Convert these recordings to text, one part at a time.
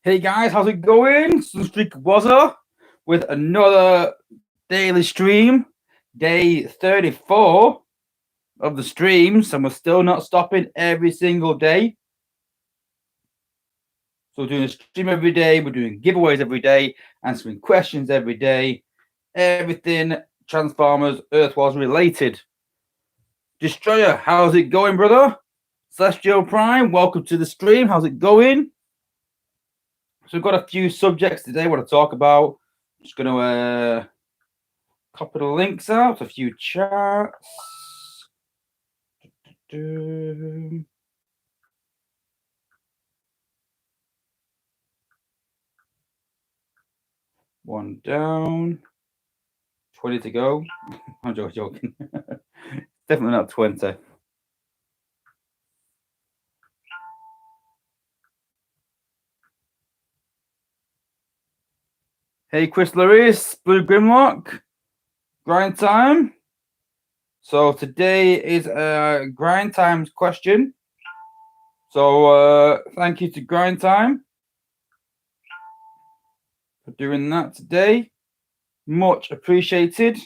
Hey guys, how's it going? Sunstreaker Wozza with another daily stream, day 34 of the streams, and we're still not stopping every single day. So we're doing a stream every day, we're doing giveaways every day, answering questions every day, everything Transformers Earth Wars related. Destroyer, how's it going, brother? Celestial Prime, welcome to the stream. How's it going? So we've got a few subjects today I want to talk about. I'm just going to copy the links out, a few charts. One down. 20 to go. I'm joking. Definitely not 20. Hey, Chris Lewis, Blue Grimlock, grind time. So today is a grind times question. So thank you to Grind Time for doing that today. Much appreciated.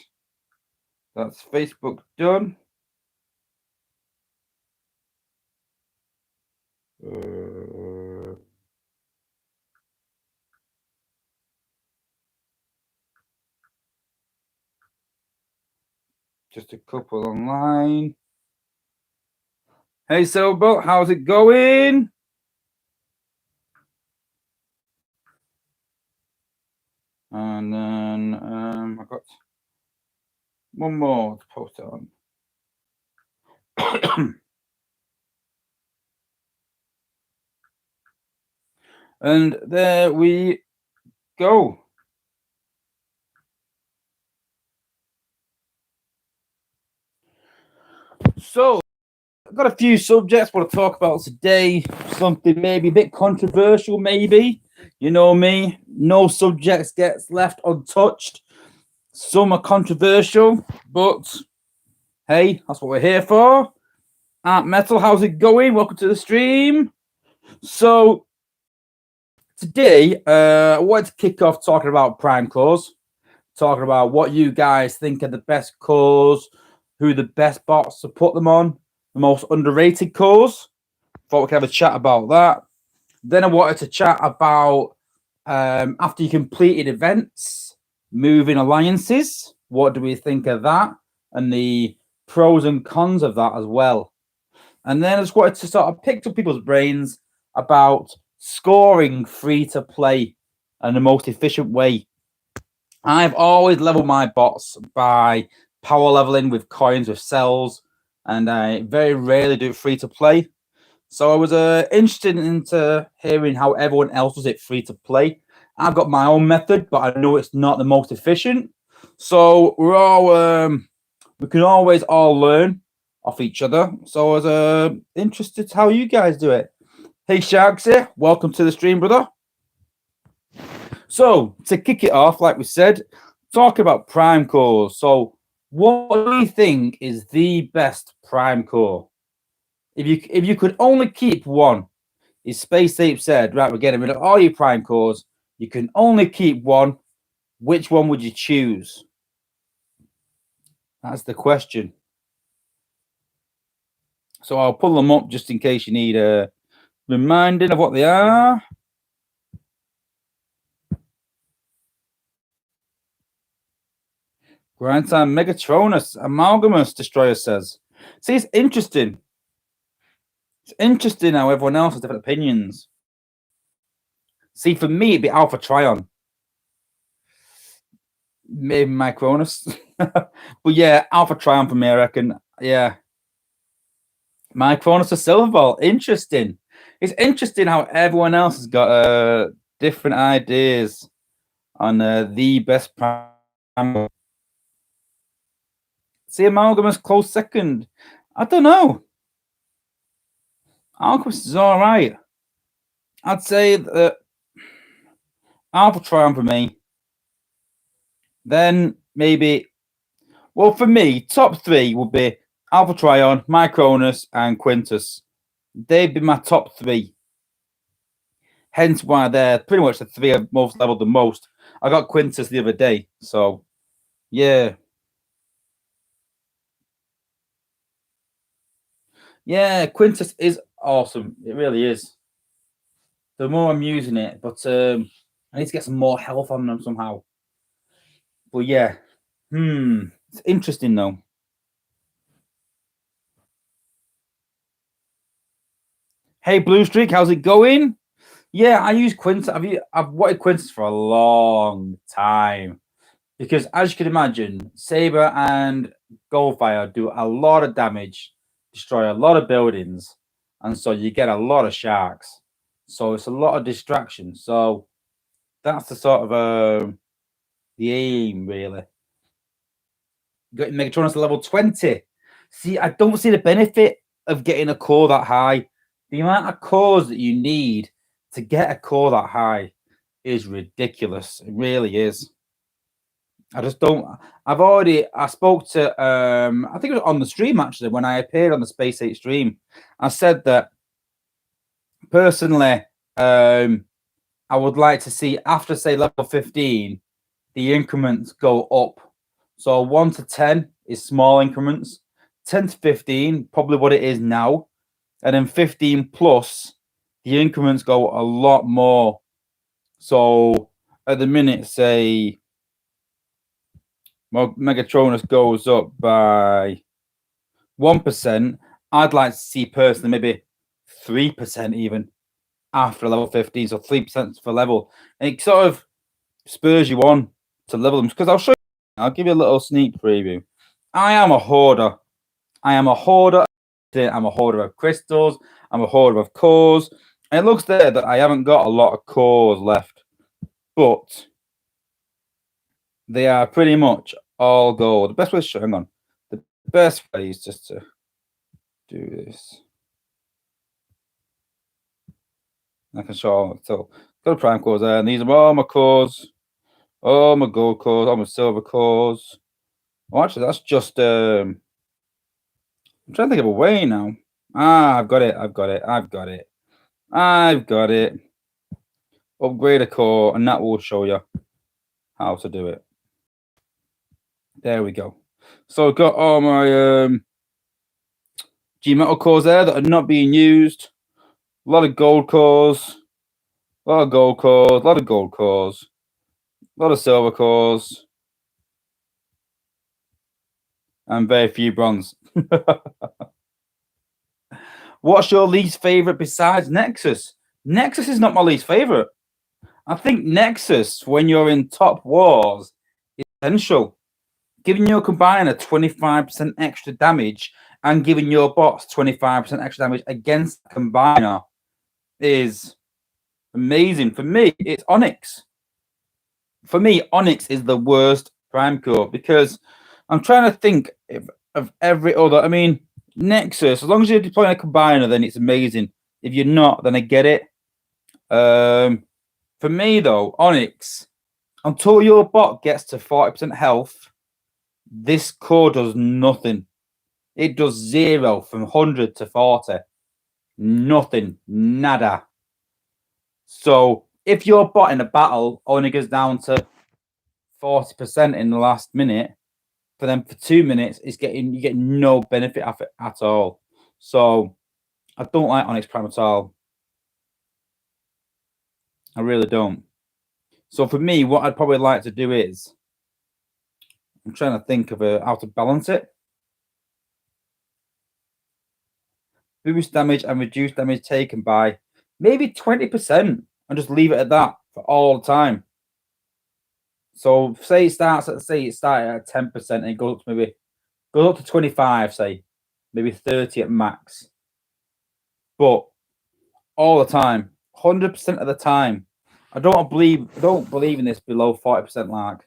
That's Facebook done. Just a couple online. Hey, Silbo, how's it going? And then I got one more to post on. And there we go. So I've got a few subjects I want to talk about today. Something maybe a bit controversial, maybe. You know me, no subjects gets left untouched. Some are controversial, but hey, that's what we're here for. Art Metal, how's it going? Welcome to the stream. So today, I wanted to kick off talking about Prime Cores, talking about what you guys think are the best cores, who the best bots to put them on, the most underrated cores. Thought we could have a chat about that. Then I wanted to chat about after you completed events, moving alliances. What do we think of that? And the pros and cons of that as well. And then I just wanted to sort of pick up people's brains about scoring free to play in the most efficient way. I've always leveled my bots by power leveling with coins, with cells, and I very rarely do it free to play. So I was interested into hearing how everyone else does it free to play. I've got my own method, but I know it's not the most efficient. So we're all we can always all learn off each other. So I was interested how you guys do it. Hey Sharksy, welcome to the stream, brother. So to kick it off, like we said, talk about Prime Cores. So what do you think is the best Prime Core? If you could only keep one, is Space Ape said, right, we're getting rid of all your Prime Cores. You can only keep one. Which one would you choose? That's the question. So I'll pull them up just in case you need a reminding of what they are. Grandtime Megatronus, Amalgamus, Destroyer says. See, it's interesting. It's interesting how everyone else has different opinions. See, for me, it'd be Alpha Trion. Maybe Micronus. But yeah, Alpha Trion for me, I reckon. Yeah. Micronus or Silver Ball. Interesting. It's interesting how everyone else has got different ideas on the best Prime. See, Amalgamus close second. I don't know. Alchemist is all right. I'd say that Alpha Trion for me. Then maybe, well, for me, top three would be Alpha Trion, Micronus, and Quintus. They'd be my top three. Hence why they're pretty much the three I've most leveled the most. I got Quintus the other day, so yeah. Yeah, Quintus is awesome. It really is. The more I'm using it, but I need to get some more health on them somehow. But yeah, it's interesting though. Hey, Blue Streak, how's it going? Yeah, I use Quintus. I've wanted Quintus for a long time because, as you can imagine, Saber and Goldfire do a lot of damage, destroy a lot of buildings, and so you get a lot of sharks. So it's a lot of distraction. So that's the sort of the aim, really. Getting Megatronus to level 20. See, I don't see the benefit of getting a core that high. The amount of cores that you need to get a core that high is ridiculous. It really is. I just don't. I spoke to I think it was on the stream actually when I appeared on the Space 8 stream. I said that personally, I would like to see after say level 15, the increments go up. So 1 to 10 is small increments. 10 to 15, probably what it is now. And then 15 plus, the increments go a lot more. So at the minute, say Megatronus goes up by 1%. I'd like to see personally maybe 3% even after level 15. So 3% for level. And it sort of spurs you on to level them. Because I'll show you, I'll give you a little sneak preview. I am a hoarder. I'm a hoarder of crystals. I'm a hoarder of cores. And it looks there that I haven't got a lot of cores left. But they are pretty much all gold. The best way to show, hang on. The best way is just to do this. I can show. So got a prime cores there, and these are all my cores, all my gold cores, all my silver cores. Oh, actually, that's just I'm trying to think of a way now. I've got it. Upgrade a core, and that will show you how to do it. There we go. So I've got all my G metal cores there that are not being used. A lot of gold cores, a lot of gold cores, a lot of gold cores, a lot of silver cores, and very few bronze. What's your least favorite besides Nexus? Nexus is not my least favorite. I think Nexus, when you're in top wars, is essential. Giving your combiner 25% extra damage and giving your bots 25% extra damage against the combiner is amazing. For me, it's Onyx. For me, Onyx is the worst prime core because I'm trying to think of every other. I mean, Nexus, as long as you're deploying a combiner, then it's amazing. If you're not, then I get it. For me, though, Onyx, until your bot gets to 40% health, this core does nothing. It does 0 from 100 to 40. Nothing. Nada. So if your bot in a battle only goes down to 40% in the last minute, for them for 2 minutes, you get no benefit of it at all. So I don't like Onyx Prime at all. I really don't. So for me, what I'd probably like to do is I'm trying to think of how to balance it. Boost damage and reduce damage taken by maybe 20% and just leave it at that for all the time. So say it started at 10% and it goes up to 25, say, maybe 30 at max. But all the time, 100% of the time. I don't believe in this below 40% lag.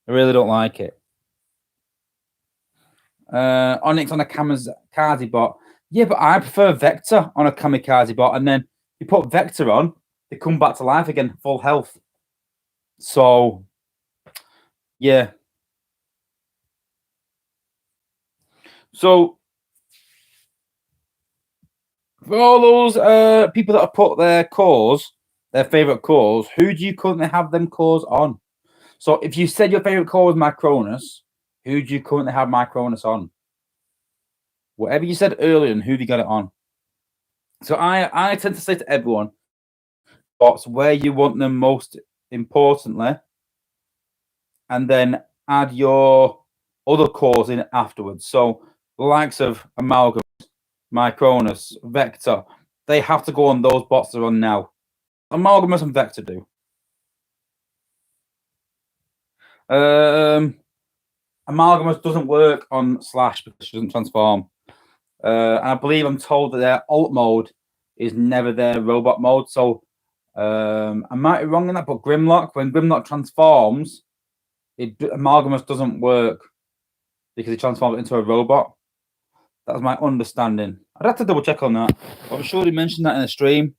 I really don't like it. Onyx on a kamikaze bot. Yeah, but I prefer Vector on a kamikaze bot, and then you put Vector on, they come back to life again, full health. So, yeah. So, for all those people that have put their cores their favorite cores, who do you currently have them cores on? So if you said your favorite core was Micronus, who do you currently have Micronus on? Whatever you said earlier and who have you got it on? So I tend to say to everyone, what's where you want them most importantly, and then add your other cores in afterwards. So the likes of Amalgam, Micronus, Vector, they have to go on those bots they're on now. Amalgamus and Vector do. Amalgamus doesn't work on Slash because she doesn't transform. And I believe I'm told that their alt mode is never their robot mode. So I might be wrong in that, but Grimlock, when Grimlock transforms, Amalgamus doesn't work because it transforms into a robot. That's my understanding. I'd have to double check on that. I'm sure he mentioned that in the stream.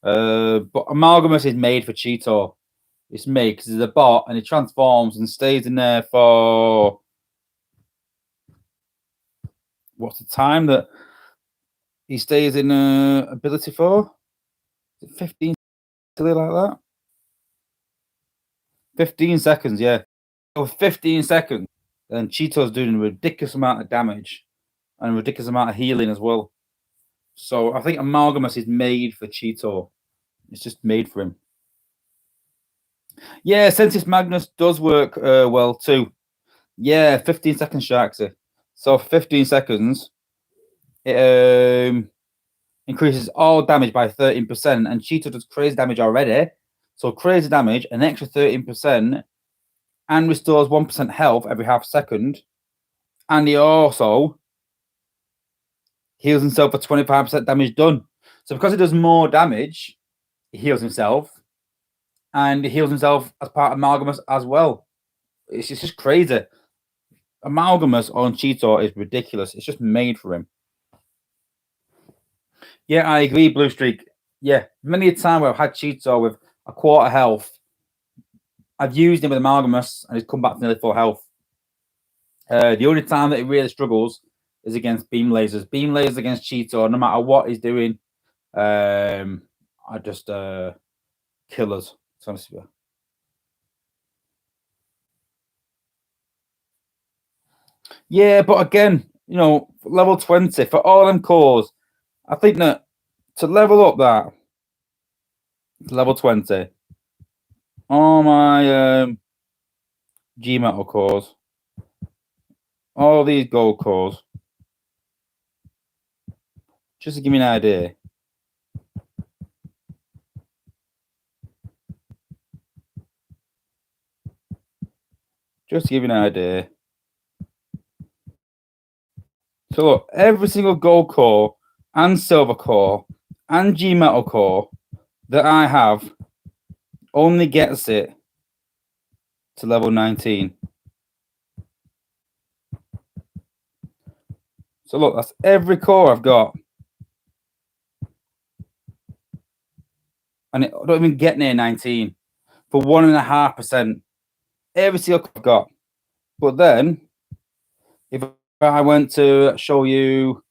But Amalgamus is made for CHEETOR. It's made because it's a bot and it transforms and stays in there for what's the time that he stays in ability for? Is it 15 like that? 15 seconds, yeah. So 15 seconds, and CHEETOR's doing a ridiculous amount of damage and a ridiculous amount of healing as well. So I think Amalgamus is made for CHEETOR. It's just made for him. Yeah, Sensis Magnus does work well too. Yeah, 15 seconds, Sharksy. So 15 seconds, it increases all damage by 13%, and CHEETOR does crazy damage already. So crazy damage, an extra 13%, and restores 1% health every half second. And he also heals himself for 25% damage done. So because he does more damage, he heals himself. And he heals himself as part of Amalgamus as well. It's just crazy. Amalgamus on CHEETOR is ridiculous. It's just made for him. Yeah, I agree, Blue Streak. Yeah, many a time where I've had CHEETOR with a quarter health, I've used him with Amalgamus and he's come back to nearly full health. The only time that he really struggles is against beam lasers. Beam lasers against CHEETOR, no matter what he's doing, are just killers. Yeah, but again, you know, level 20 for all them cores, I think that to level up that level 20, all my G metal cores, all these gold cores, just to give me an idea. Just to give you an idea. So look, every single gold core and silver core and G metal core that I have only gets it to level 19. So look, that's every core I've got. And I don't even get near 19 for 1.5%. Every single core I've got. But then, if I went to show you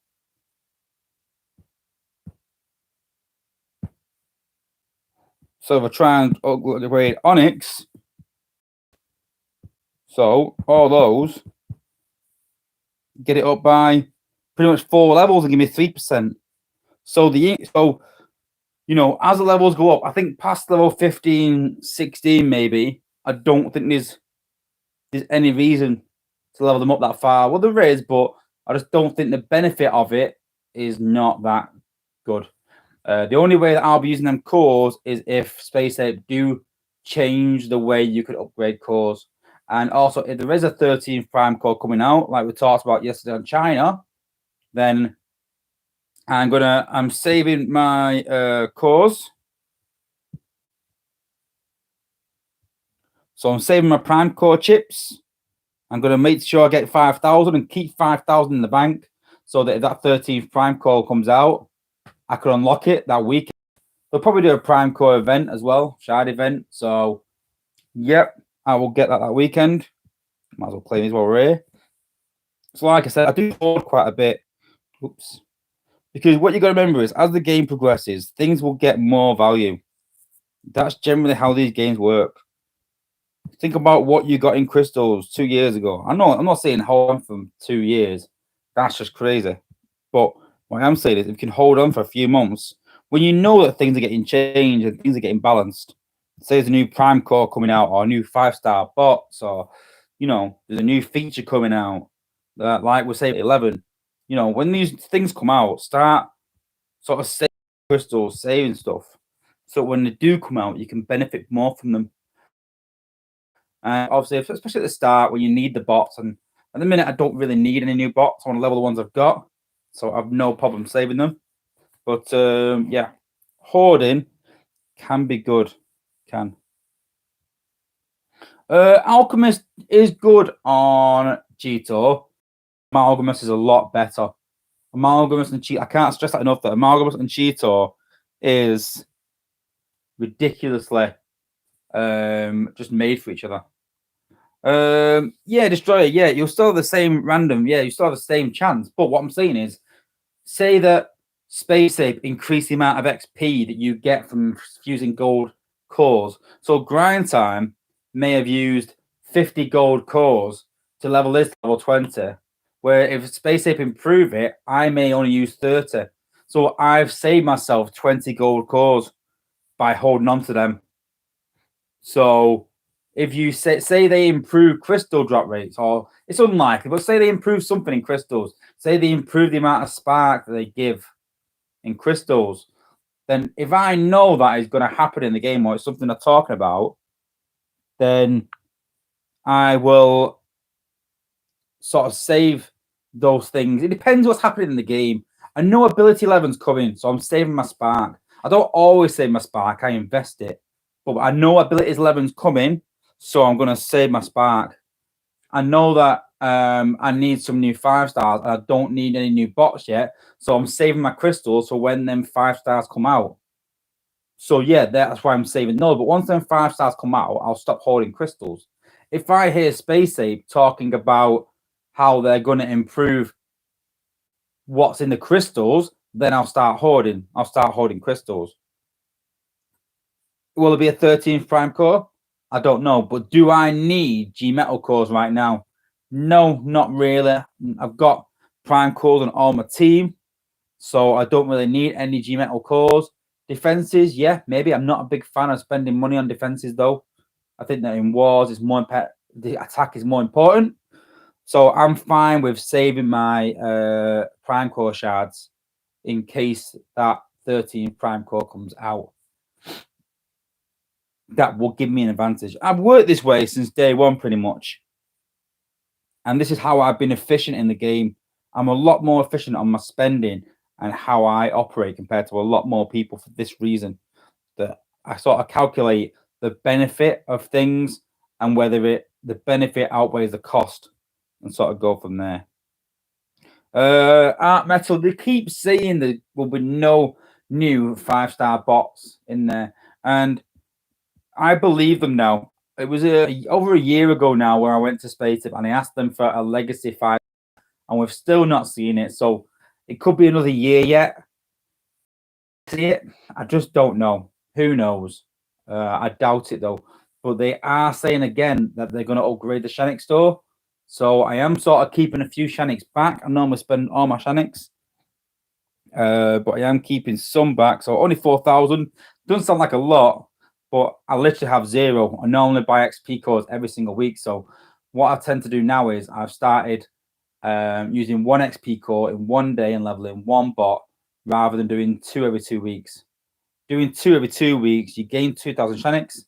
so if I try and upgrade Onyx, so all those get it up by pretty much 4 levels and give me 3%. So you know, as the levels go up, I think past level 15, 16 maybe, I don't think there's any reason to level them up that far. Well, there is, but I just don't think the benefit of it is not that good. The only way that I'll be using them cores is if Space Ape do change the way you could upgrade cores. And also, if there is a 13th Prime core coming out, like we talked about yesterday on China, then I'm saving my cores. So I'm saving my Prime core chips. I'm going to make sure I get 5,000 and keep 5,000 in the bank so that if that 13th Prime core comes out, I can unlock it that week. They'll probably do a Prime core event as well, shard event. So, yep, I will get that weekend. Might as well play these while we're here. So, like I said, I do hold quite a bit. Oops. Because what you got to remember is, as the game progresses, things will get more value. That's generally how these games work. Think about what you got in crystals 2 years ago. I'm not saying hold on for 2 years. That's just crazy. But what I'm saying is if you can hold on for a few months, when you know that things are getting changed and things are getting balanced, say there's a new Prime Core coming out or a new 5-star bots or, there's a new feature coming out, that, like we say 11, when these things come out, start sort of saving crystals, saving stuff. So when they do come out, you can benefit more from them. Obviously, especially at the start when you need the bots, and at the minute I don't really need any new bots. I want to level the ones I've got, so I have no problem saving them. But yeah, hoarding can be good. Can. Alchemist is good on CHEETOR. Amalgamous is a lot better. Amalgamous and CHEETOR, I can't stress that enough, that Amalgamous and CHEETOR is ridiculously just made for each other. Yeah, Destroyer, yeah, you'll still have the same random, yeah, you still have the same chance. But what I'm saying is, say that Space Ape increase the amount of XP that you get from fusing gold cores. So Grind Time may have used 50 gold cores to level this level 20, where if Space Ape improve it, I may only use 30. So I've saved myself 20 gold cores by holding on to them. So if you say they improve crystal drop rates, or it's unlikely, but say they improve something in crystals, say they improve the amount of spark that they give in crystals, then if I know that is going to happen in the game or it's something they're talking about, then I will sort of save those things. It depends what's happening in the game. I know ability 11's coming, so I'm saving my spark. I don't always save my spark, I invest it. But I know abilities 11's coming, so I'm going to save my spark. I know that I need some new 5-stars, and I don't need any new bots yet, so I'm saving my crystals for when them 5-stars come out. So yeah, that's why I'm saving those. But once them 5-stars come out, I'll stop holding crystals. If I hear Space Ape talking about how they're going to improve what's in the crystals, then I'll start hoarding. I'll start holding crystals. Will it be a 13th Prime Core? I don't know. But do I need G Metal cores right now? No, not really. I've got Prime cores on all my team, so I don't really need any G Metal cores. Defenses, yeah, maybe. I'm not a big fan of spending money on defenses, though. I think that in wars, it's more the attack is more important. So I'm fine with saving my Prime Core shards in case that 13 Prime Core comes out. That will give me an advantage. I've worked this way since day one, pretty much. And this is how I've been efficient in the game. I'm a lot more efficient on my spending and how I operate compared to a lot more people for this reason. That I sort of calculate the benefit of things and whether the benefit outweighs the cost and sort of go from there. Art Metal, they keep saying there will be no new 5-star bots in there, and I believe them now. It was over a year ago now where I went to Space Ape and I asked them for a Legacy 5, and we've still not seen it. So it could be another year yet. See it? I just don't know. Who knows? I doubt it though. But they are saying again that they're going to upgrade the Shanix store. So I am sort of keeping a few Shanix back. I normally spend all my Shanix. But I am keeping some back. So only 4,000. Doesn't sound like a lot, but I literally have 0. I normally buy XP cores every single week. So what I tend to do now is I've started using 1 XP core in 1 day and leveling 1 bot rather than doing 2 every 2 weeks. Doing 2 every 2 weeks, you gain 2,000 Shanix,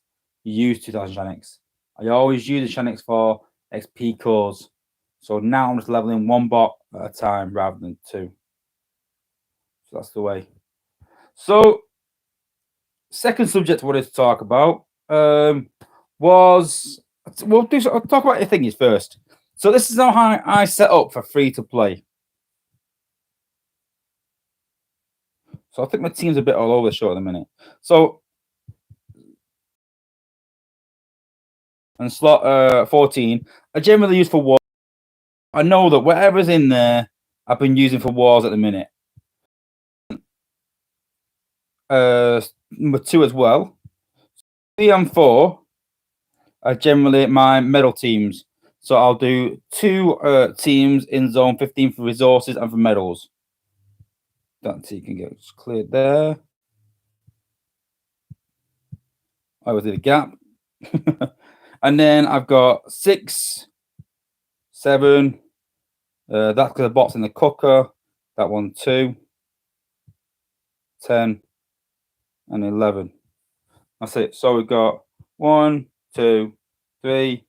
you use 2,000 Shanix. I always use the Shanix for XP cores. So now I'm just leveling 1 bot at a time rather than 2. So that's the way. So second subject I wanted to talk about was I'll talk about the thingies first. So this is how I set up for free to play. So I think my team's a bit all over the show at the minute. So and slot 14, I generally use for wars. I know that whatever's in there, I've been using for wars at the minute. Number 2 as well. 3 and 4 are generally my medal teams. So I'll do 2 teams in zone 15 for resources and for medals. That you can get cleared there. I was in a gap. And then I've got 6, 7. That's because the bot's in the cooker. That one 2, 10, and 11. That's it. So we've got 1, 2, 3,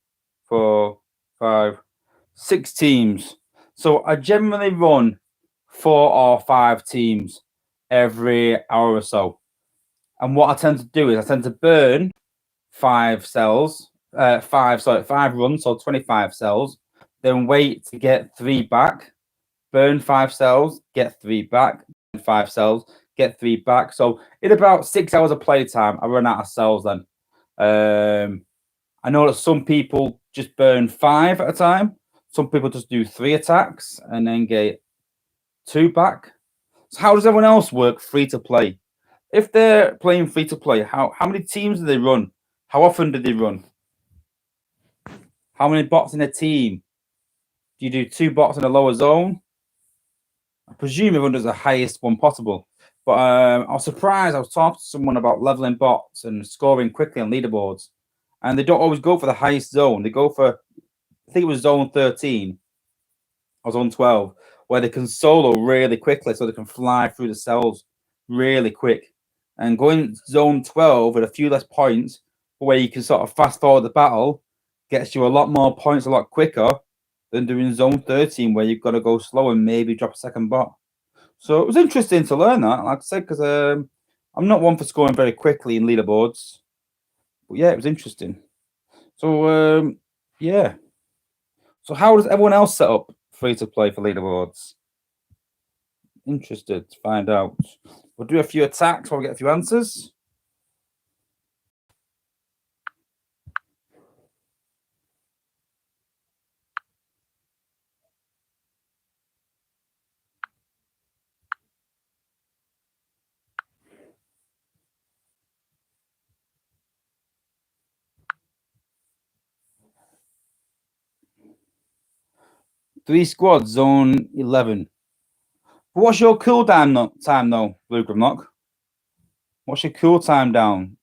4, 5, 6 teams. So I generally run 4 or 5 teams every hour or so. And what I tend to do is I tend to burn 5 cells, 5 runs, so 25 cells, then wait to get 3 back, burn 5 cells, get 3 back, 5 cells, get 3 back. So in about 6 hours of playtime, I run out of cells then. I know that some people just burn 5 at a time. Some people just do 3 attacks and then get 2 back. So how does everyone else work free to play? If they're playing free to play, how many teams do they run? How often do they run? How many bots in a team? Do you do 2 bots in a lower zone? I presume everyone does the highest one possible. But I was surprised. I was talking to someone about leveling bots and scoring quickly on leaderboards. And they don't always go for the highest zone. They go for, I think it was zone 13 or zone 12, where they can solo really quickly so they can fly through the cells really quick. And going zone 12 with a few less points, where you can sort of fast forward the battle, gets you a lot more points a lot quicker than doing zone 13, where you've got to go slow and maybe drop a second bot. So it was interesting to learn that, like I said, because I'm not one for scoring very quickly in leaderboards. But yeah, it was interesting. So yeah. So how does everyone else set up free to play for leaderboards? Interested to find out. We'll do a few attacks while we get a few answers. Three squads, zone 11. But what's your cooldown time though, Blue Grimlock? What's your cool time down?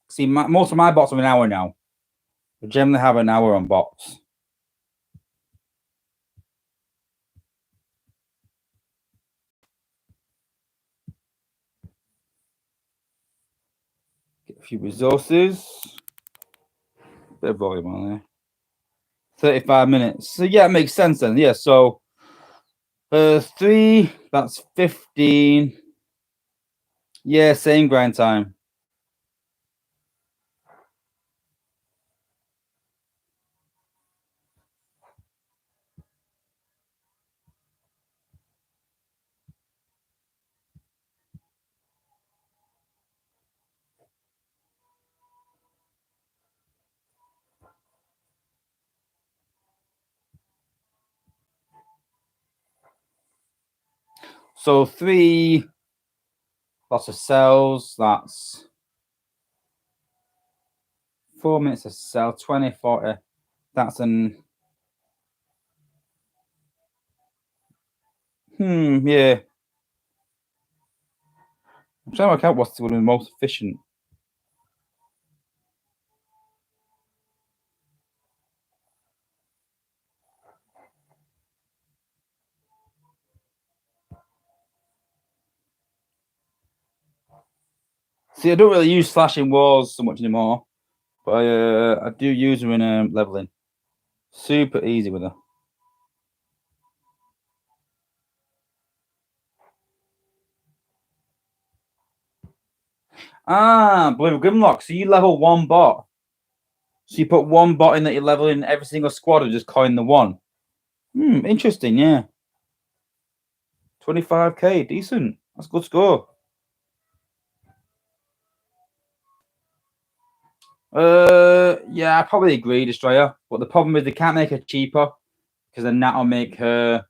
See, most of my bots are an hour now. We generally have an hour on bots. Get a few resources. Bit of volume on there. 35 minutes. So yeah, it makes sense then. Yeah, so 3, that's 15. Yeah, same grind time. So 3, lots of cells, that's 4 minutes a cell, 20, 40. That's an yeah. I'm trying to work out what's one of the most efficient. See, I don't really use slashing walls so much anymore, but I do use them in leveling. Super easy with her. Blue Grimlock. So you level 1 bot. So you put 1 bot in that you level in every single squad and just coin the 1. Interesting, yeah. 25k, decent. That's a good score. Yeah, I probably agree, Destroyer. But the problem is they can't make her cheaper because then that'll make her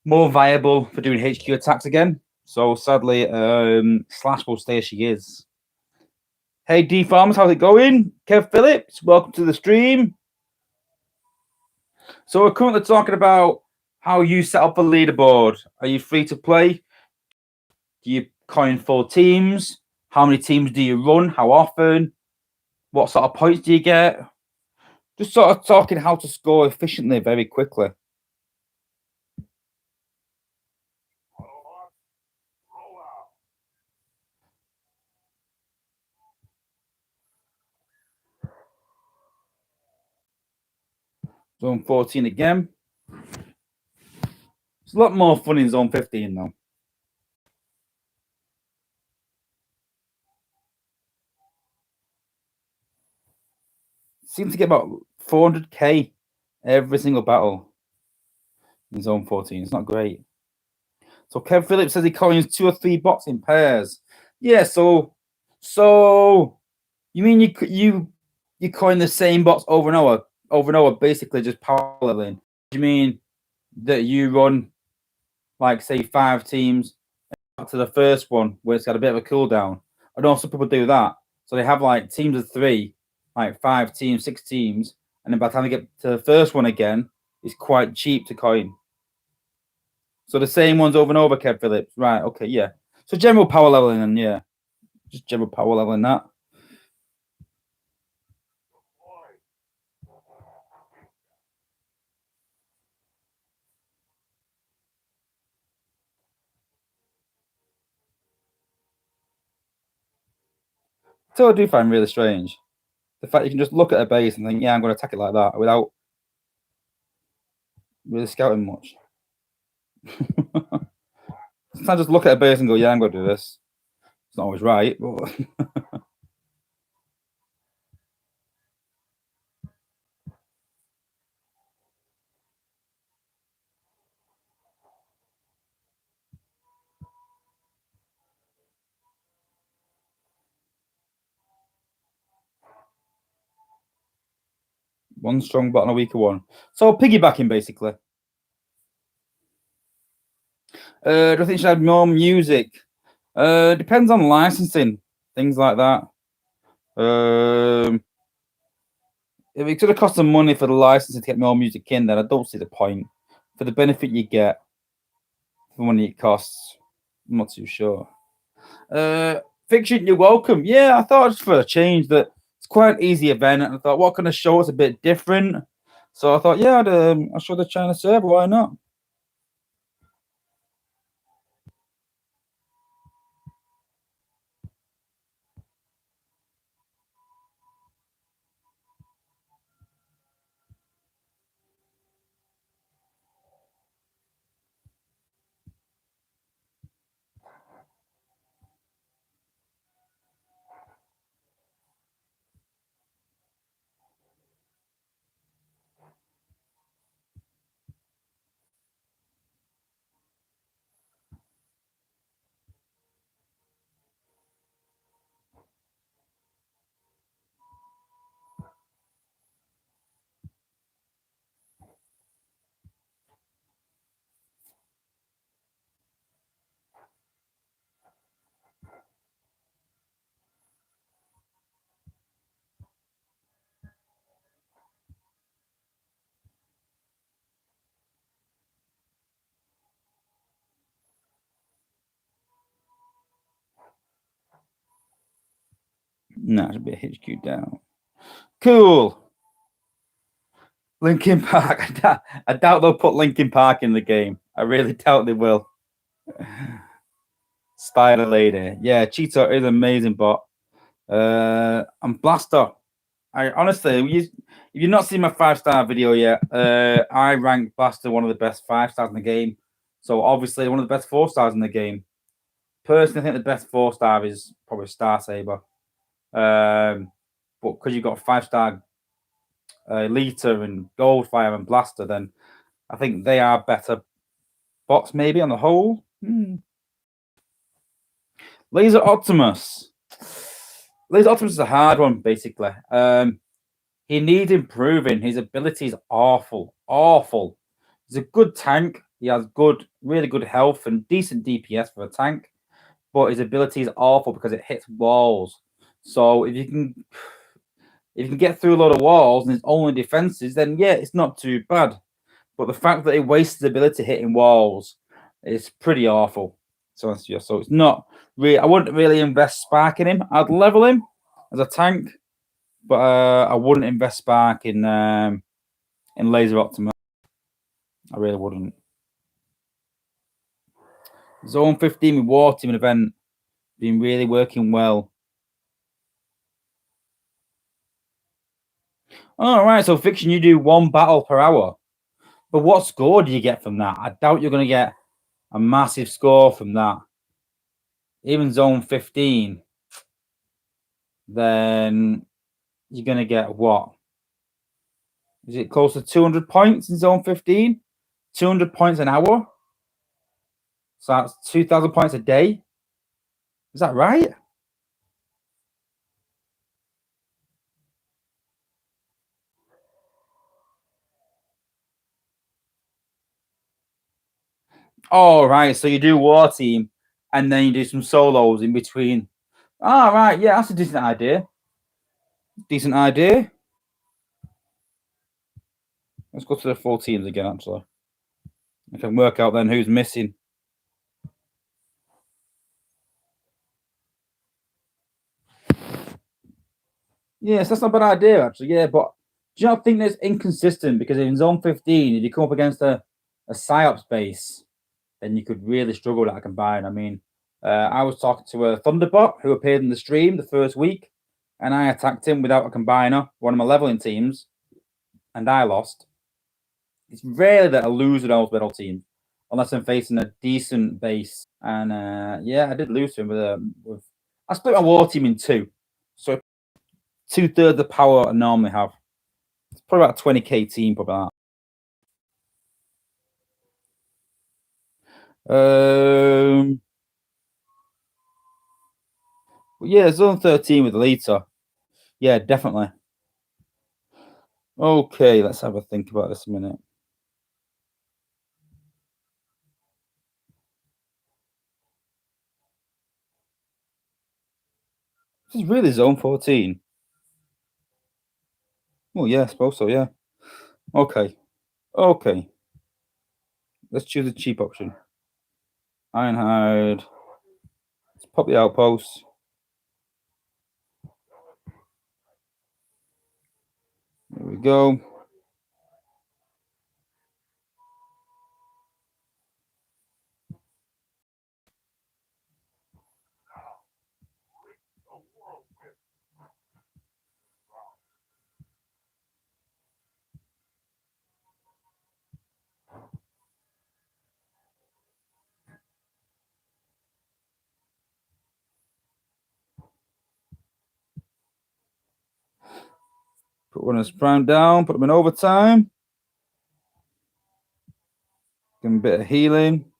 more viable for doing HQ attacks again. So sadly, Slash will stay as she is. Hey D Farmers, how's it going? Kev Phillips, welcome to the stream. So we're currently talking about how you set up a leaderboard. Are you free to play? Do you coin 4 teams? How many teams do you run? How often? What sort of points do you get? Just sort of talking how to score efficiently very quickly. Zone 14 again. It's a lot more fun in Zone 15 though. Seem to get about 400k every single battle in Zone 14. It's not great. So Kev Phillips says he coins 2 or 3 bots in pairs. Yeah, so you mean you coin the same bots over and over, basically just power leveling? Do you mean that you run like say 5 teams to the first one where it's got a bit of a cooldown? I know some people do that. So they have like teams of 3, like 5 teams, 6 teams, and then by the time they get to the first one again, it's quite cheap to coin. So the same ones over and over, Kev Phillips. Right, okay, yeah. So general power leveling, and yeah, just general power leveling that. So I do find really strange the fact you can just look at a base and think, yeah, I'm going to attack it like that without really scouting much. Sometimes just look at a base and go, yeah, I'm going to do this. It's not always right, but one strong bot and a weaker one. So piggybacking, basically. Do I think you should have more music? Depends on licensing, things like that. If it's going to cost some money for the licensing to get more music in, then I don't see the point. For the benefit you get, for the money it costs, I'm not too sure. Fiction, you're welcome. Yeah, I thought just for a change that it's quite an easy event, and I thought, what kind of show is a bit different? So I thought, yeah, I'll show the China server. Why not? No, it should be a HQ down. Cool. Linkin Park. I doubt they'll put Linkin Park in the game. I really doubt they will. Spider Lady. Yeah, CHEETOR is an amazing bot. And Blaster. I honestly, if you've not seen my 5-star video yet, I rank Blaster one of the best 5-stars in the game. So obviously one of the best 4-stars in the game. Personally, I think the best 4-star is probably Star Saber. But because you've got 5-star Lita and Goldfire and Blaster, then I think they are better bots maybe on the whole. Laser Optimus. Laser Optimus is a hard one, basically. He needs improving. His ability is awful. He's a good tank, He has really good health and decent DPS for a tank, but his ability is awful because it hits walls. So if you can get through a lot of walls and his only defenses, then yeah, it's not too bad. But the fact that he wastes his ability hitting walls is pretty awful. So it's not really. I wouldn't really invest spark in him. I'd level him as a tank, but I wouldn't invest spark in Laser Optima. I really wouldn't. Zone 15 with War Team event been really working well. All right, so Fiction, you do 1 battle per hour. But what score do you get from that? I doubt you're going to get a massive score from that. Even Zone 15, then you're going to get what? Is it close to 200 points in Zone 15? 200 points an hour? So that's 2,000 points a day? Is that right? All right, so you do War Team, and then you do some solos in between. All right, yeah, that's a decent idea. Decent idea. Let's go to the full teams again, actually. I can work out then who's missing. Yes, that's not a bad idea, actually. Yeah, but do you not think that's inconsistent? Because in Zone 15, if you come up against a PsyOps base, then you could really struggle with that combine. I mean, I was talking to a Thunderbot who appeared in the stream the first week, and I attacked him without a combiner, one of my leveling teams, and I lost. It's rare that I lose with those battle teams, unless I'm facing a decent base. And yeah, I did lose to him with I split my war team in two, so 2/3 the power I normally have. It's probably about 20k team, probably that. Yeah, Zone 13 with Lita. Yeah, definitely. Okay, let's have a think about this a minute. This is really Zone 14. Oh, yeah, I suppose so, yeah. Okay. Okay. Let's choose a cheap option. Ironhide. Let's pop the outpost. There we go. Put one of his prime down, put them in overtime. Give him a bit of healing.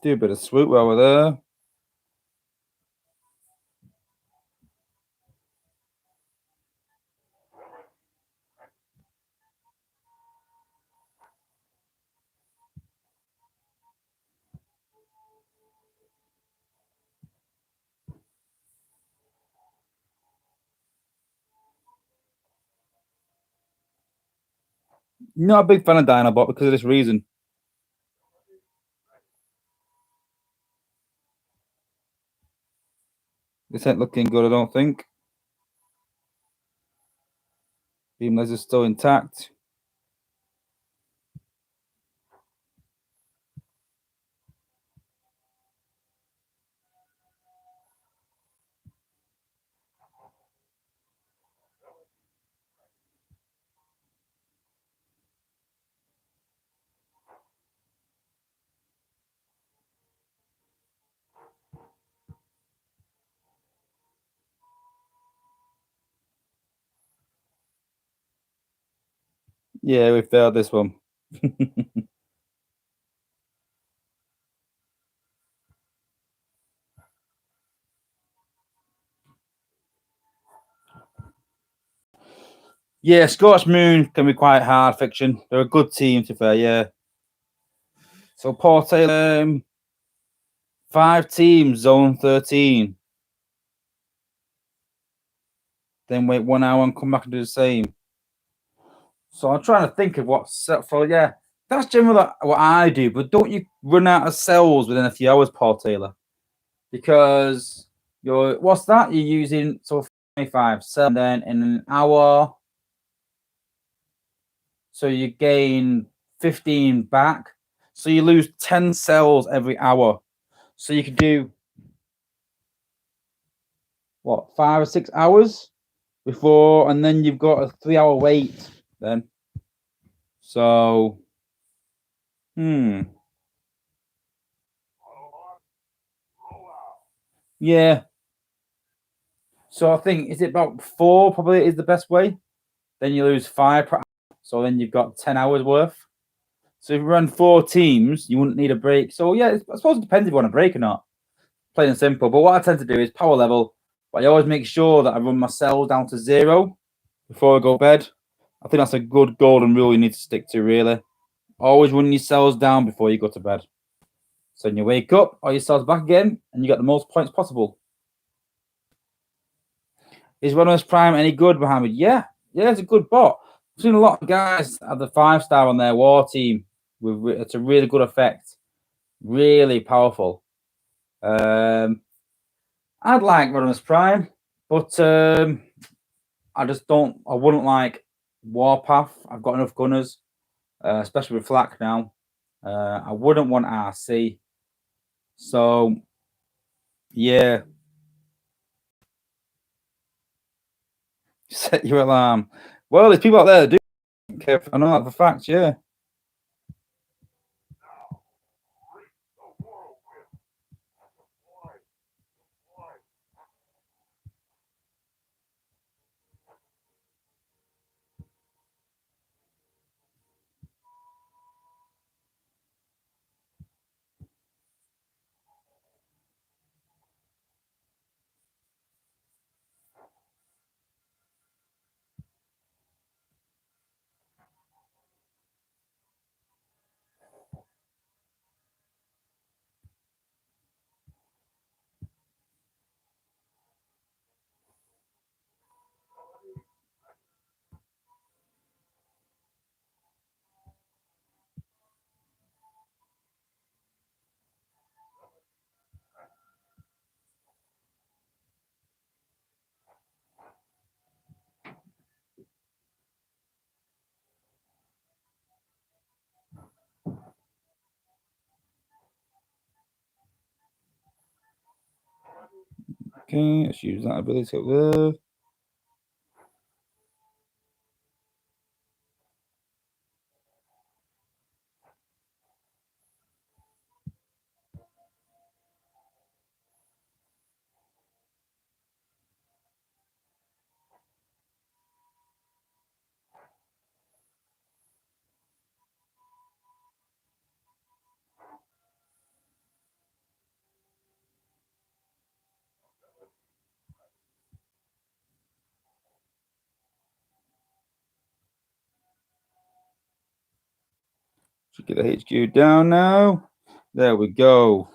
Do a bit of swoop while we're there. Not a big fan of Dinobot because of this reason. This ain't looking good, I don't think. Beam laser's still intact. Yeah, we failed this one. Yeah, Scorched Moon can be quite hard fiction. They're a good team, to be fair, yeah. So, Paul Taylor, 5 teams, zone 13. Then wait 1 hour and come back and do the same. So, I'm trying to think of what's set for, yeah. That's generally what I do, but don't you run out of cells within a few hours, Paul Taylor? Because what's that? You're using, so 25 cells, and then in an hour, so you gain 15 back. So you lose 10 cells every hour. So you could do what, 5 or 6 hours before, and then you've got a 3-hour wait then. So yeah. So I think, is it about 4 probably is the best way? Then you lose 5 per hour. So then you've got 10 hours worth. So if you run 4 teams, you wouldn't need a break. So yeah, I suppose it depends if you want a break or not. Plain and simple. But what I tend to do is power level. But I always make sure that I run my cells down to 0 before I go to bed. I think that's a good golden rule you need to stick to, really. Always run your cells down before you go to bed. So when you wake up, all your cells back again, and you get the most points possible. Is Rodimus Prime any good, Mohammed? Yeah, it's a good bot. I've seen a lot of guys have the 5-star on their war team. It's a really good effect. Really powerful. I'd like Rodimus Prime, but I wouldn't like Warpath. I've got enough gunners, especially with Flak now. I wouldn't want RC. So, yeah. Set your alarm. Well, there's people out there that do. I know that for fact, yeah. Okay, let's use that ability up there. Should get the HQ down now. There we go.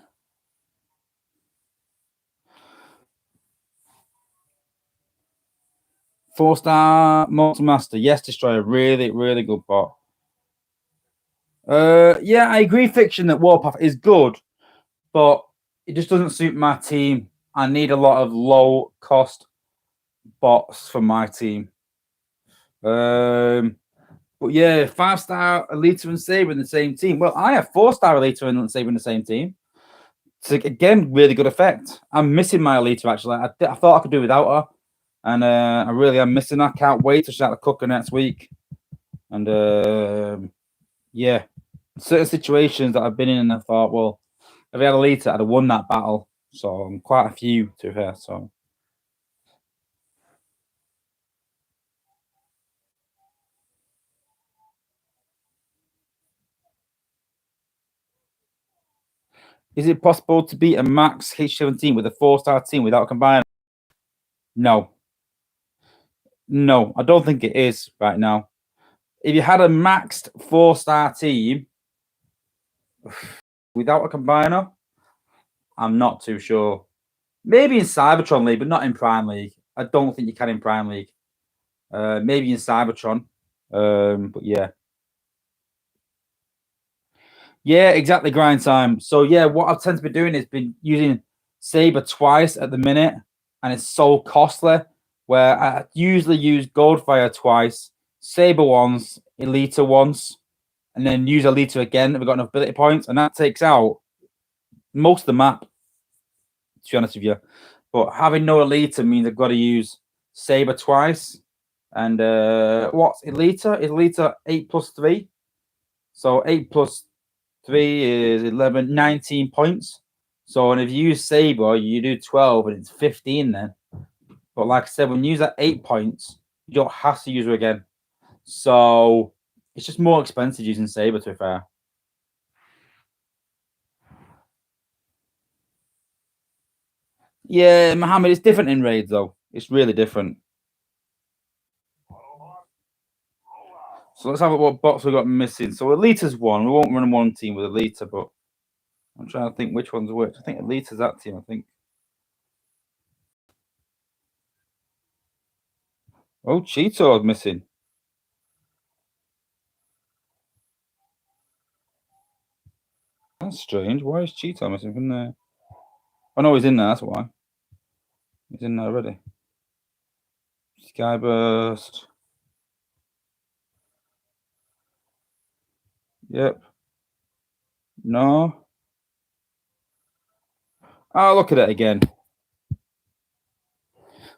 4-star Multi-Master. Yes, Destroyer. Really, really good bot. Yeah, I agree, Fiction, that Warpath is good, but it just doesn't suit my team. I need a lot of low-cost bots for my team. But yeah, 5-star Elita and Saber in the same team. Well, I have 4-star Elita and Saber in the same team. So again, really good effect. I'm missing my Elita, actually. I thought I could do without her. And I really am missing her. Can't wait to start the cooker next week. And yeah, certain situations that I've been in, and I thought, well, if I had Elita, I'd have won that battle. So quite a few to her. So is it possible to beat a max H17 with a 4-star team without combining? No. No, I don't think it is right now. If you had a maxed 4-star team without a combiner, I'm not too sure. Maybe in Cybertron League, but not in Prime League. I don't think you can in Prime League. Maybe in Cybertron. But yeah. Yeah, exactly, grind time. So yeah, what I tend to be doing is been using Saber twice at the minute, and it's so costly. Where I usually use Goldfire twice, Saber once, Elita once, and then use Elita again if I've got enough ability points, and that takes out most of the map, to be honest with you. But having no Elita means I've got to use Saber twice. And what's Elita? Elita 8+3. So 8+3 is 11, 19 points. So, and if you use Saber, you do 12 and it's 15 then. But like I said, when you use that 8 points, you don't have to use her again. So it's just more expensive using Saber, to be fair. Yeah, Mohammed, it's different in raids though. It's really different. So let's have a look what bots we got missing. So Elita's one. We won't run one team with Elita, but I'm trying to think which one's which. I think Elita's that team, I think. Oh, CHEETOR's missing. That's strange. Why is CHEETOR missing from there? Oh no, he's in there, that's why. He's in there already. Skyburst. Yep. No. I'll look at it again.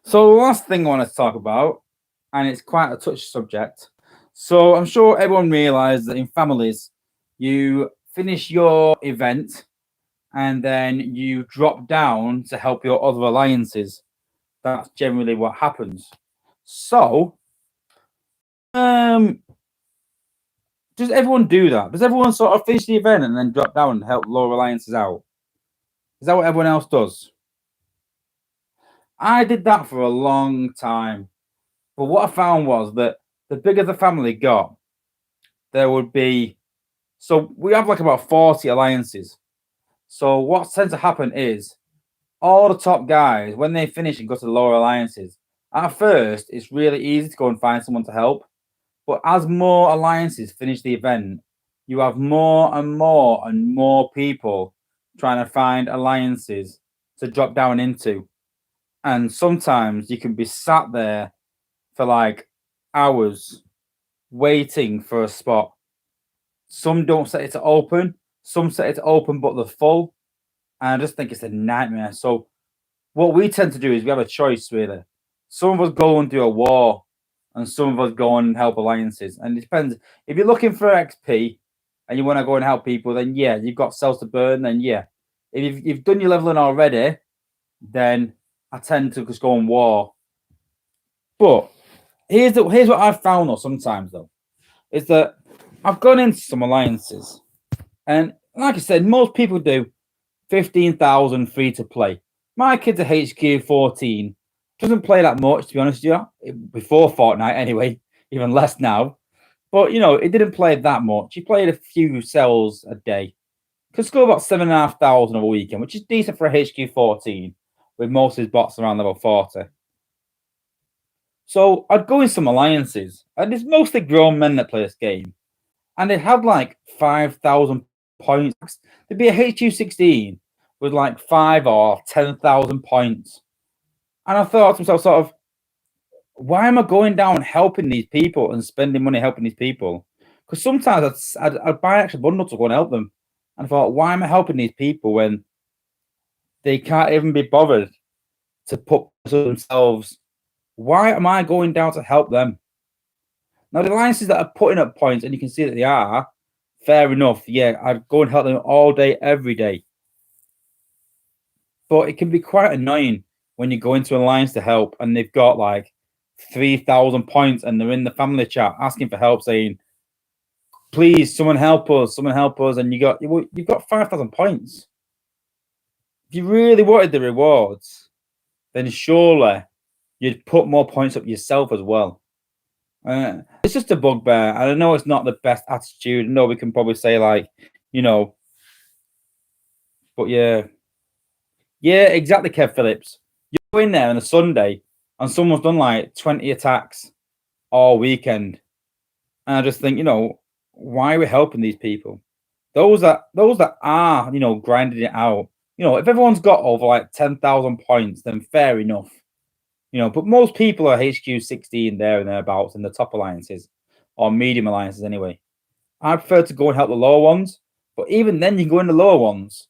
So the last thing I want to talk about, and it's quite a touchy subject. So I'm sure everyone realizes that in families, you finish your event and then you drop down to help your other alliances. That's generally what happens. So, does everyone do that? Does everyone sort of finish the event and then drop down and help lower alliances out? Is that what everyone else does? I did that for a long time. But what I found was that the bigger the family got, there would be. So we have like about 40 alliances. So what tends to happen is all the top guys, when they finish and go to the lower alliances, at first it's really easy to go and find someone to help. But as more alliances finish the event, you have more and more and more people trying to find alliances to drop down into. And sometimes you can be sat there for like hours waiting for a spot. Some don't set it to open, some set it to open, but they're full. And I just think it's a nightmare. So what we tend to do is we have a choice, really. Some of us go and do a war, and some of us go and help alliances. And it depends. If you're looking for XP and you want to go and help people, then yeah, you've got cells to burn, then yeah. If you've done your leveling already, then I tend to just go on war. But here's what I've found though sometimes though, is that I've gone into some alliances, and like I said, most people do 15,000 free to play. My kid's a HQ 14, doesn't play that much to be honest with you. Before Fortnite anyway, even less now. But you know, it didn't play that much. He played a few cells a day. Could score about 7,500 over a weekend, which is decent for a HQ 14, with most of his bots around level 40. So I'd go in some alliances, and it's mostly grown men that play this game, and they had like 5,000 points. There'd be a HQ 16 with like 5 or 10,000 points, and I thought to myself, sort of, why am I going down helping these people and spending money helping these people? Because sometimes I'd buy extra bundles to go and help them, and I thought, why am I helping these people when they can't even be bothered to put themselves? Why am I going down to help them? Now, the alliances that are putting up points, and you can see that they are, fair enough. Yeah, I'd go and help them all day, every day. But it can be quite annoying when you go into an alliance to help and they've got like 3,000 points and they're in the family chat asking for help, saying, please, someone help us, and you've got 5,000 points. If you really wanted the rewards, then surely you'd put more points up yourself as well. It's just a bugbear. I know it's not the best attitude. No, we can probably say like, you know, but yeah, exactly, Kev Phillips. You go in there on a Sunday and someone's done like 20 attacks all weekend, and I just think, you know, why are we helping these people? Those that are, you know, grinding it out. You know, if everyone's got over like 10,000 points, then fair enough. You know, but most people are HQ 16 there and thereabouts in the top alliances or medium alliances anyway. I prefer to go and help the lower ones, but even then you can go in the lower ones.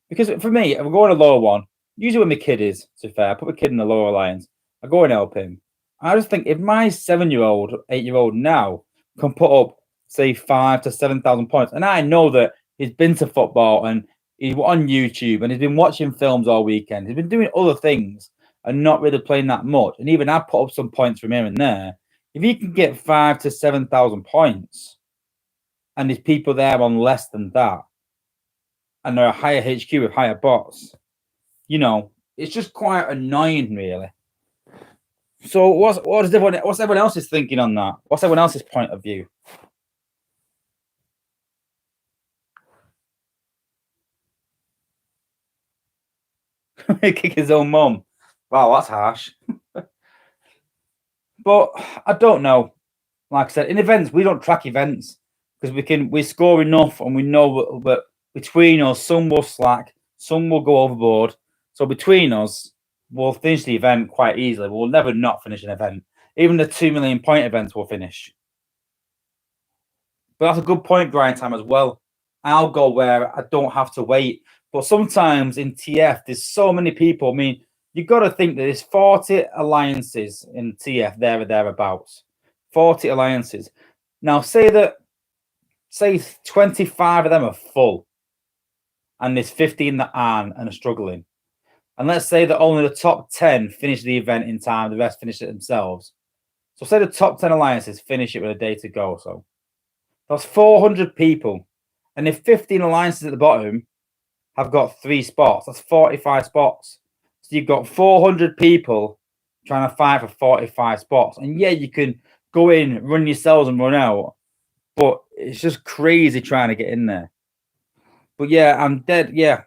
Because for me, if I go in a lower one, usually when my kid is, to be fair, I put my kid in the lower alliance, I go and help him. I just think if my 7-year-old, 8-year-old now can put up, say, 5,000 to 7,000 points, and I know that he's been to football and he's on YouTube and he's been watching films all weekend, he's been doing other things and not really playing that much. And even I put up some points from here and there. If he can get 5,000 to 7,000 points, and there's people there on less than that, and they're a higher HQ with higher bots, you know, it's just quite annoying, really. So what's everyone else's thinking on that? What's everyone else's point of view? Kick his own mum. Wow, that's harsh. But I don't know. Like I said, in events, we don't track events because we score enough and we know that between us, some will slack, some will go overboard. So between us, we'll finish the event quite easily. We'll never not finish an event. Even the 2 million point events will finish. But that's a good point, grind time as well. I'll go where I don't have to wait. But sometimes in TF, there's so many people. I mean, you've got to think that there's 40 alliances in TF there or thereabouts. 40 alliances. Now, say 25 of them are full, and there's 15 that aren't and are struggling. And let's say that only the top 10 finish the event in time, the rest finish it themselves. So say the top 10 alliances finish it with a day to go. So that's 400 people. And if 15 alliances at the bottom have got 3 spots, that's 45 spots. So you've got 400 people trying to fight for 45 spots. And yeah, you can go in, run yourselves and run out. But it's just crazy trying to get in there. But yeah, I'm dead. Yeah.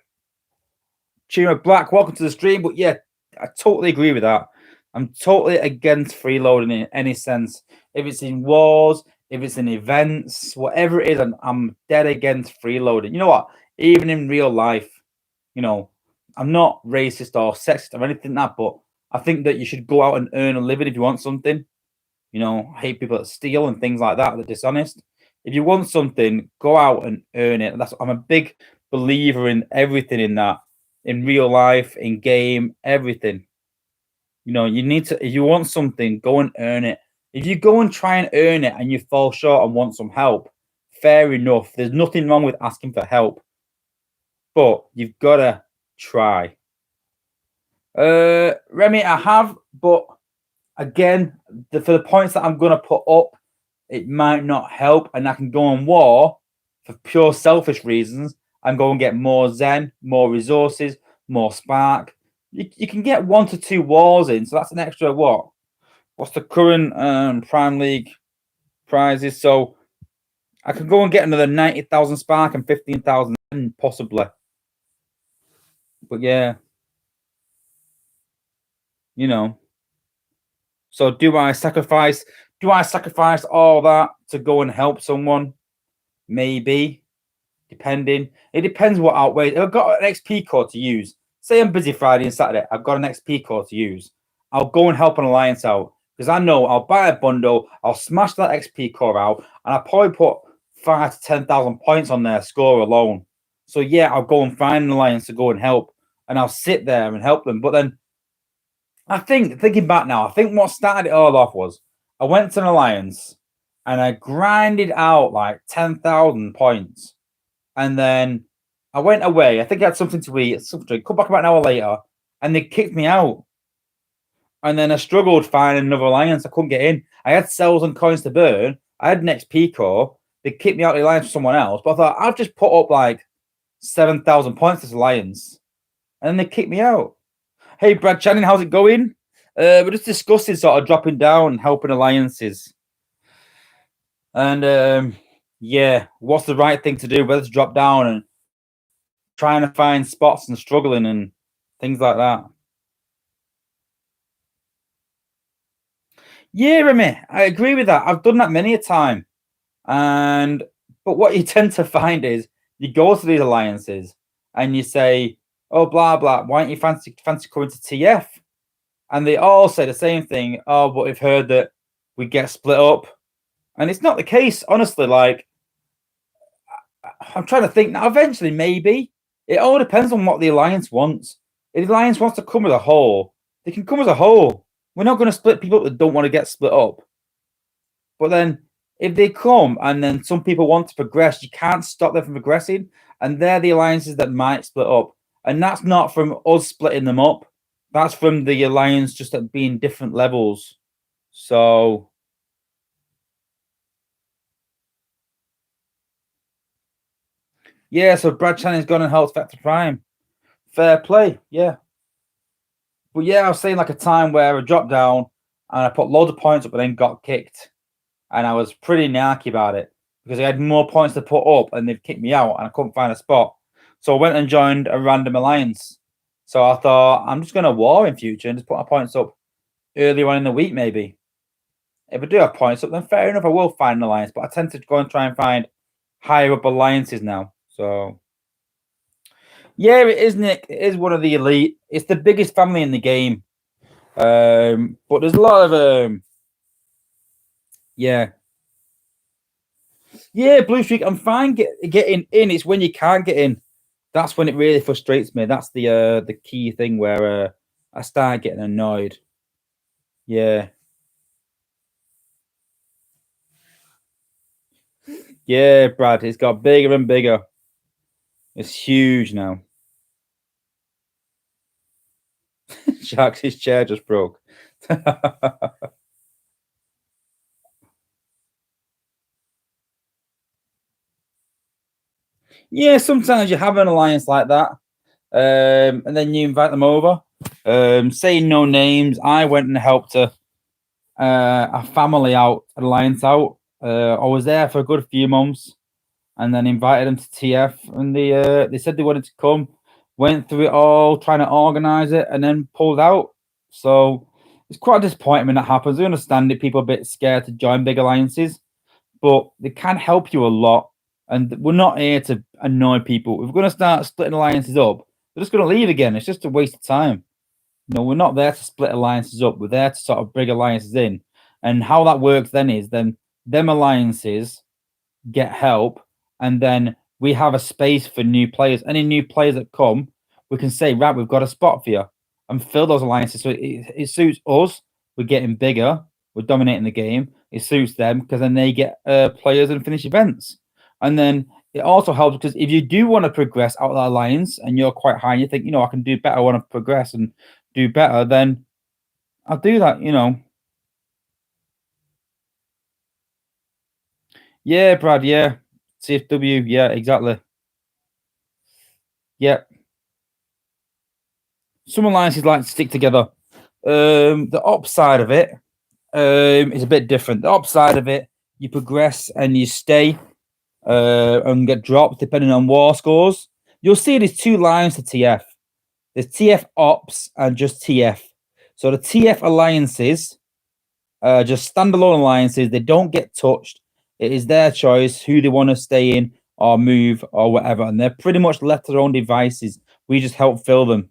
Chima Black, welcome to the stream. But yeah, I totally agree with that. I'm totally against freeloading in any sense. If it's in wars, if it's in events, whatever it is, I'm dead against freeloading. You know what? Even in real life, you know, I'm not racist or sexist or anything like that, but I think that you should go out and earn a living if you want something. You know, I hate people that steal and things like that, that are dishonest. If you want something, go out and earn it. I'm a big believer in everything in that, in real life, in game, everything. You know, you need to, if you want something, go and earn it. If you go and try and earn it and you fall short and want some help, fair enough. There's nothing wrong with asking for help, but you've got to try. Remy, I have, but again, for the points that I'm going to put up, it might not help, and I can go on war for pure selfish reasons and go and get more Zen, more resources, more Spark. You can get 1 to 2 wars in, so that's an extra what? What's the current Prime League prizes? So I can go and get another 90,000 Spark and 15,000 possibly. But yeah, you know. So do I sacrifice all that to go and help someone? Maybe. Depending. It depends what outweighs. If I've got an XP core to use, say I'm busy Friday and Saturday, I've got an XP core to use, I'll go and help an alliance out because I know I'll buy a bundle, I'll smash that XP core out, and I'll probably put 5,000 to 10,000 points on their score alone. So yeah, I'll go and find an alliance to go and help, and I'll sit there and help them. But then I think, thinking back now, I think what started it all off was I went to an alliance and I grinded out like 10,000 points. And then I went away. I think I had something to eat, something to drink. Come back about an hour later, and they kicked me out. And then I struggled finding another alliance. I couldn't get in. I had cells and coins to burn. I had an XP core. They kicked me out of the alliance for someone else. But I thought, I've just put up like 7,000 points to this alliance. And then they kicked me out. Hey, Brad Channing, how's it going? We're just discussing sort of dropping down and helping alliances. And yeah, what's the right thing to do? Whether to drop down and trying to find spots and struggling and things like that. Yeah, Remy, I agree with that. I've done that many a time. But what you tend to find is you go to these alliances and you say, oh, blah, blah, why don't you fancy coming to TF? And they all say the same thing. Oh, but we've heard that we get split up. And it's not the case, honestly. Like, I'm trying to think now. Eventually, maybe. It all depends on what the alliance wants. If the alliance wants to come as a whole, they can come as a whole. We're not going to split people that don't want to get split up. But then, if they come and then some people want to progress, you can't stop them from progressing. And they're the alliances that might split up. And that's not from us splitting them up. That's from the alliance just at being different levels. So yeah, so Brad Channing's gone and helped Vector Prime. Fair play, yeah. But yeah, I was saying like a time where I dropped down and I put loads of points up and then got kicked. And I was pretty narky about it because I had more points to put up and they've kicked me out and I couldn't find a spot. So I went and joined a random alliance. So I thought I'm just going to war in future and just put my points up earlier on in the week, maybe. If I do have points up, then fair enough, I will find an alliance. But I tend to go and try and find higher up alliances now. So yeah, it is, Nick. It is one of the elite. It's the biggest family in the game. But there's a lot of yeah. Yeah, Blue Streak, I'm fine getting in. It's when you can't get in. That's when it really frustrates me. That's the key thing where I start getting annoyed. Yeah. Yeah, Brad, it's got bigger and bigger. It's huge now. Sharks, his chair just broke. Yeah, sometimes you have an alliance like that. And then you invite them over. Saying no names, I went and helped a family out, an alliance out. I was there for a good few months and then invited them to TF and they said they wanted to come, went through it all, trying to organize it, and then pulled out. So it's quite a disappointment when that happens. I understand it, people are a bit scared to join big alliances, but they can help you a lot. And we're not here to annoy people. If we're going to start splitting alliances up, they're just going to leave again. It's just a waste of time. No, we're not there to split alliances up. We're there to sort of bring alliances in. And how that works then is then them alliances get help, and then we have a space for new players. Any new players that come, we can say, right, we've got a spot for you and fill those alliances. So it suits us. We're getting bigger. We're dominating the game. It suits them because then they get players and finish events. And then it also helps because if you do want to progress out of that alliance and you're quite high and you think, I can do better, I want to progress and do better, then I'll do that, Yeah, Brad, yeah. CFW, yeah, exactly. Yeah. Some alliances like to stick together. The op side of it is a bit different. The op side of it, you progress and you stay and get dropped depending on war scores. You'll see there's two lines to TF. There's TF ops and just TF. So the TF alliances, just standalone alliances, they don't get touched. It is their choice who they want to stay in or move or whatever. And they're pretty much left to their own devices. We just help fill them.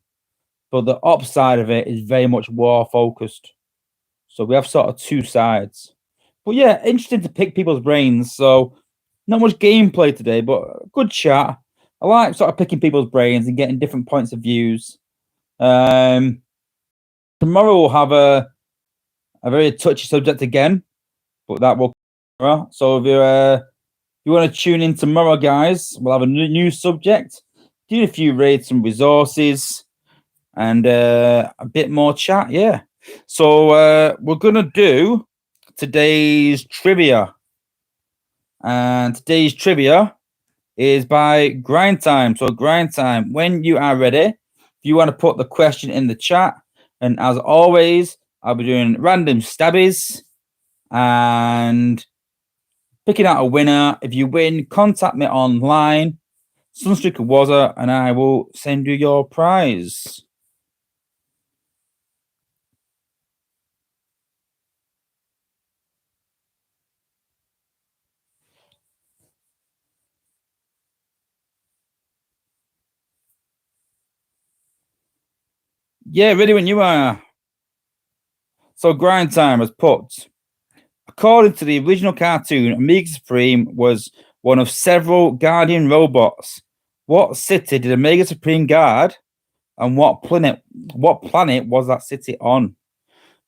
But the ops side of it is very much war focused. So we have sort of two sides. But yeah, interesting to pick people's brains. So not much gameplay today, but good chat. I like sort of picking people's brains and getting different points of views. Tomorrow we'll have a very touchy subject again, but that will. So if you want to tune in tomorrow, guys, we'll have a new subject, do a few raids, some resources, and a bit more chat. Yeah. So we're gonna do today's trivia, and today's trivia is by Grind Time. So Grind Time, when you are ready, if you want to put the question in the chat, and as always, I'll be doing random stabbies and picking out a winner. If you win, contact me online, Sunstreaker Wozza, and I will send you your prize. Yeah, ready when you are. So Grind Time has put, according to the original cartoon, Omega Supreme was one of several guardian robots. What city did Omega Supreme guard, and what planet was that city on?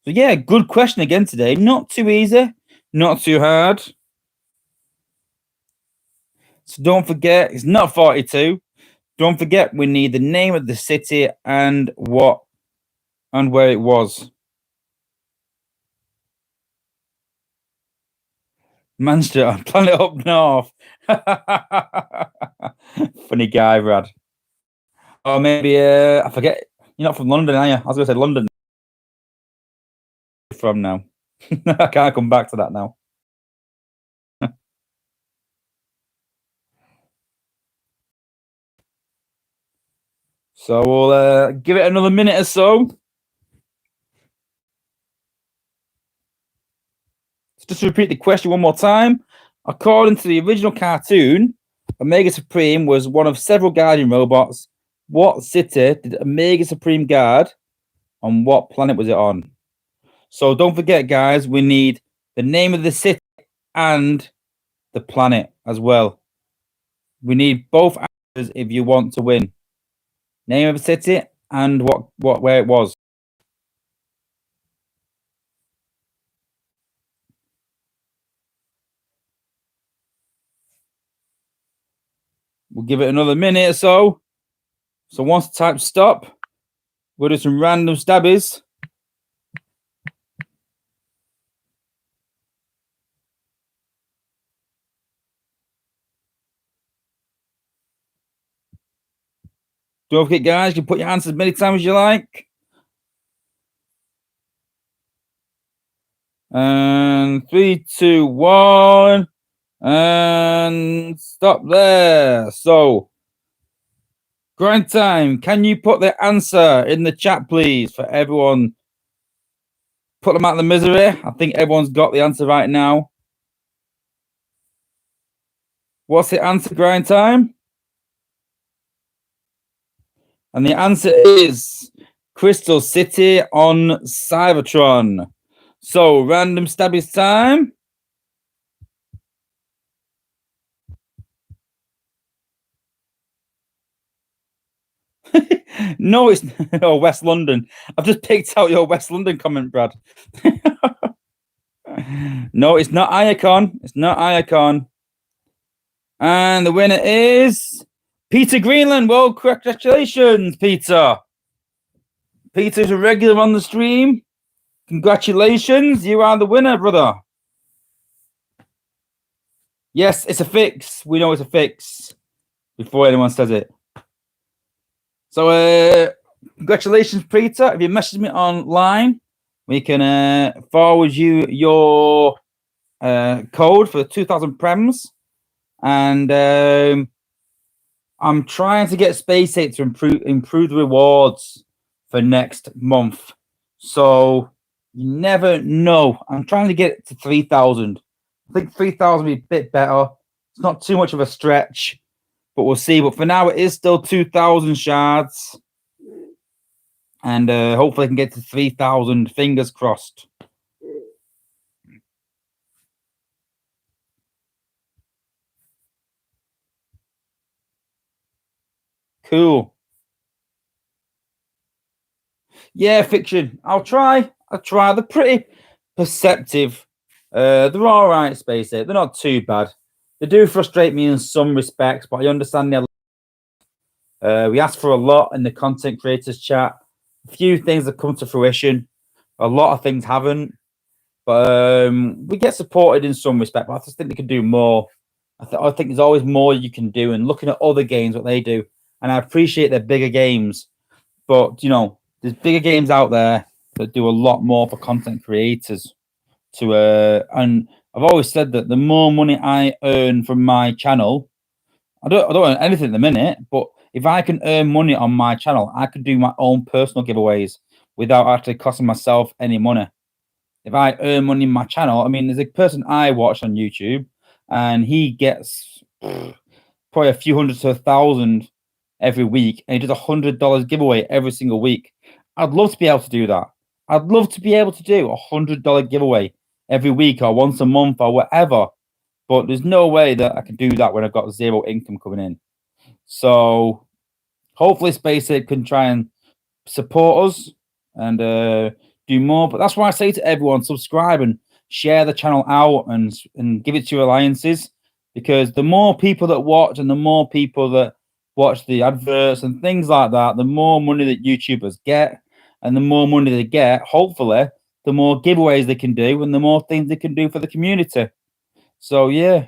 So yeah, good question again today. Not too easy, not too hard. So don't forget, it's not 42. Don't forget, we need the name of the city and what and where it was. Manchester, planet up north. Funny guy, Brad. Or maybe I forget. You're not from London, are you? I was going to say London. From now, I can't come back to that now. So we'll give it another minute or so. Just to repeat the question one more time. According to the original cartoon, Omega Supreme was one of several guardian robots. What city did Omega Supreme guard, and what planet was it on? So don't forget, guys, we need the name of the city and the planet as well. We need both answers if you want to win. Name of the city and where it was. We'll give it another minute or so. So once the type stop, we'll do some random stabbies. Don't forget, guys, you can put your answers as many times as you like. And 3, 2, 1. And stop there. So, Grind Time, can you put the answer in the chat, please, for everyone? Put them out of the misery. I think everyone's got the answer right now. What's the answer, Grind Time? And the answer is Crystal City on Cybertron. So, random stabbies time. No, it's oh, West London. I've just picked out your West London comment, Brad. No, it's not Iacon. It's not Iacon. And the winner is Peter Greenland. Well, congratulations, Peter. Peter's a regular on the stream. Congratulations. You are the winner, brother. Yes, it's a fix. We know it's a fix before anyone says it. So, congratulations, Peter. If you message me online, we can forward you your code for 2,000 prems. And I'm trying to get Space 8 to improve the rewards for next month. So you never know. I'm trying to get it to 3,000. I think 3,000 would be a bit better. It's not too much of a stretch, but we'll see. But for now, it is still 2,000 shards. And hopefully I can get to 3,000. Fingers crossed. Cool. Yeah, fiction. I'll try. They're pretty perceptive. They're all right, Space 8. They're not too bad. They do frustrate me in some respects, but I understand we asked for a lot in the content creators chat. A few things have come to fruition. A lot of things haven't. But we get supported in some respect, but I just think they can do more. I think there's always more you can do. And looking at other games, what they do, and I appreciate their bigger games. But, you know, there's bigger games out there that do a lot more for content creators. And I've always said that the more money I earn from my channel, I don't earn anything at the minute, but if I can earn money on my channel, I can do my own personal giveaways without actually costing myself any money. If I earn money in my channel, I mean, there's a person I watch on YouTube, and he gets probably a few hundred to 1,000 every week, and he does $100 giveaway every single week. I'd love to be able to do that. I'd love to be able to do a $100 giveaway every week or once a month or whatever, but there's no way that I can do that when I've got zero income coming in. So hopefully SpaceX can try and support us and do more. But that's why I say to everyone, subscribe and share the channel out and give it to your alliances, because the more people that watch and the more people that watch the adverts and things like that, the more money that YouTubers get, and the more money they get, hopefully, the more giveaways they can do and the more things they can do for the community. So yeah.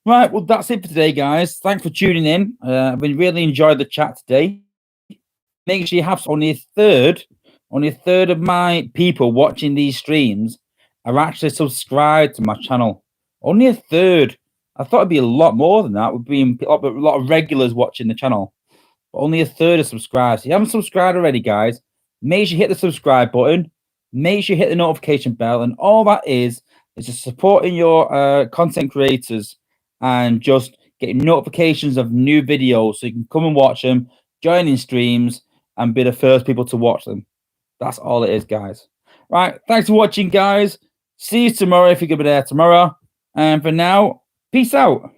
Right, well, that's it for today, guys. Thanks for tuning in. I've been really enjoyed the chat today. Make sure you have only a third of my people watching these streams are actually subscribed to my channel. Only a third. I thought it'd be a lot more than that. Would be a lot of regulars watching the channel. But only a third are subscribed. So if you haven't subscribed already, guys, make sure you hit the subscribe button. Make sure you hit the notification bell. And all that is just supporting your content creators and just getting notifications of new videos so you can come and watch them, join in streams, and be the first people to watch them. That's all it is, guys. Right, thanks for watching, guys. See you tomorrow if you're going to be there tomorrow. And for now, peace out.